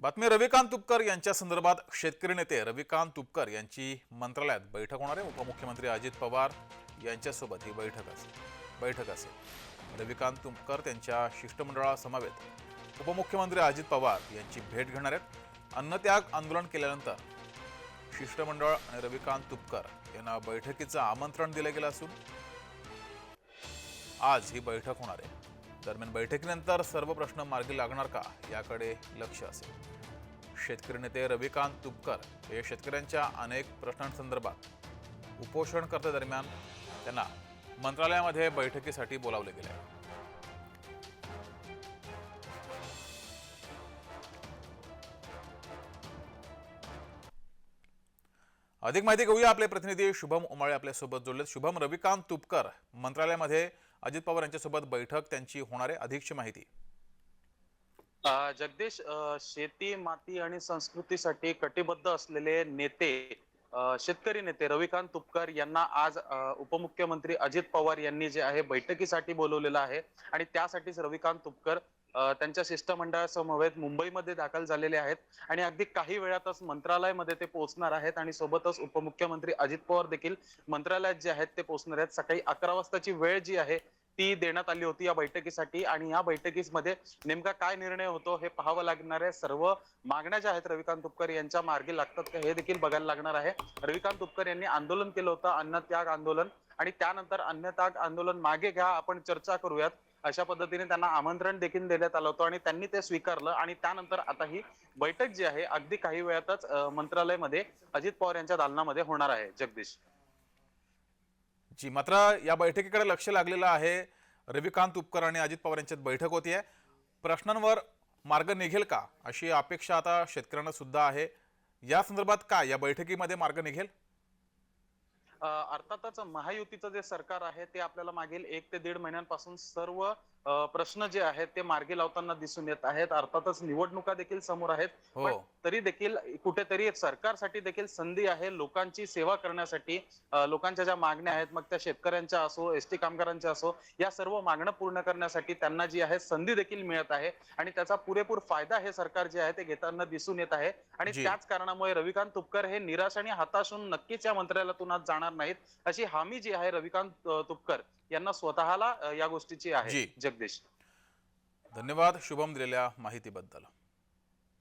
बातमी रविकांत तुपकर यांच्या संदर्भात शेतकरी नेते रविकांत तुपकर यांची मंत्रालयात बैठक होणार आहे। उपमुख्यमंत्री अजित पवार यांच्यासोबत ही बैठक असेल। रविकांत तुपकर त्यांच्या शिष्टमंडळासमवेत उपमुख्यमंत्री अजित पवार यांची भेट घेणार आहेत। अन्नत्याग आंदोलन केल्यानंतर शिष्टमंडळ आणि रविकांत तुपकर यांना बैठकीचं आमंत्रण दिले गेलं असून आज ही बैठक होणार आहे। दरम्यान बैठकीनंतर सर्व प्रश्न मार्गी लागणार का याकडे लक्ष असेल। शेतकरी नेते रविकांत तुपकर हे शेतकऱ्यांच्या अनेक प्रश्नांसंदर्भात उपोषणकर्ते दरम्यान त्यांना मंत्रालयामध्ये बैठकीसाठी बोलावले गेले आहे। अधिक माहिती घेऊया, आपले प्रतिनिधी शुभम उमाळे आपल्यासोबत जोडलेत। शुभम, रविकांत तुपकर मंत्रालयामध्ये अजित पवार यांच्यासोबत बैठक त्यांची होणार आहे, अधिकची माहिती। जगदीश, शेती माती आणि संस्कृतीसाठी कटिबद्ध असलेले नेते, शेतकरी नेते रविकांत तुपकर यांना आज उपमुख्यमंत्री अजित पवार यांनी जे आहे बैठकीसाठी बोलवलेलं आहे आणि त्यासाठीच रविकांत तुपकर त्यांच्या शिष्टमंडळासमवेत मुंबईमध्ये दाखल झालेले आहेत आणि अगदी काही वेळातच मंत्रालयामध्ये ते पोहोचणार आहेत आणि सोबतच उपमुख्यमंत्री अजित पवार देखील मंत्रालयात जे आहेत ते पोहोचणार आहेत। सकाळी 11 वाजताची वेळ जी आहे ती देण्यात आली होती या बैठकीसाठी आणि या बैठकीमध्ये नेमका काय निर्णय होतो हे पाहावं लागणार आहे। सर्व मागण्या ज्या आहेत रविकांत तुपकर यांच्या मार्गी लागतात का हे देखील बघायला लागणार आहे। रविकांत तुपकर यांनी आंदोलन केलं होतं, अन्नत्याग आंदोलन, आणि त्यानंतर अन्नत्याग आंदोलन मागे घ्या, आपण चर्चा करूयात, अशा पद्धतीने त्यांना आमंत्रण देखील देण्यात आलं होतं आणि त्यांनी ते स्वीकारलं आणि त्यानंतर आता ही बैठक जी आहे अगदी काही वेळातच मंत्रालयामध्ये अजित पवार यांच्या दालनामध्ये होणार आहे। जगदीश जी, मात्र या बैठकीकडे लक्ष लागलेलं आहे। रविकांत तुपकर आणि अजित पवार यांच्यात बैठक होतीये, प्रश्नांवर मार्ग निघेल का अशी अपेक्षा आता शेतकऱ्यांना सुद्धा आहे। या संदर्भात काय या बैठकीमध्ये मार्ग निघेल? अर्थातच महायुतीचं जे सरकार आहे ते आपल्याला मागील 1 ते 1.5 महिन्यांपासून सर्व प्रश्न जे आहेत ते मार्गी लावताना दिसून येत आहेत। अर्थातच निवडणुका देखील समोर आहेत, हो, पण तरी देखील कुठेतरी सरकारसाठी देखील संधी आहे लोकांची सेवा करण्यासाठी। लोकांच्या ज्या मागण्या आहेत, मग त्या शेतकऱ्यांच्या असो, एसटी कामगारांच्या असो, या सर्व मागण्या पूर्ण करण्यासाठी त्यांना जी आहे संधी देखील मिळत आहे आणि त्याचा पुरेपूर फायदा हे सरकार जे आहे ते घेताना दिसून येत आहे। आणि जी, त्याच कारणामुळे रविकांत तुपकर हे निराश आणि हताश होऊन नक्कीच या मंत्रालयातून आज जाणार नाहीत, अशी हामी जी आहे रविकांत तुपकर यांना स्वतःला या गोष्टीची आहे। जी। जगदीश, धन्यवाद शुभम दिलेल्या माहितीबद्दल।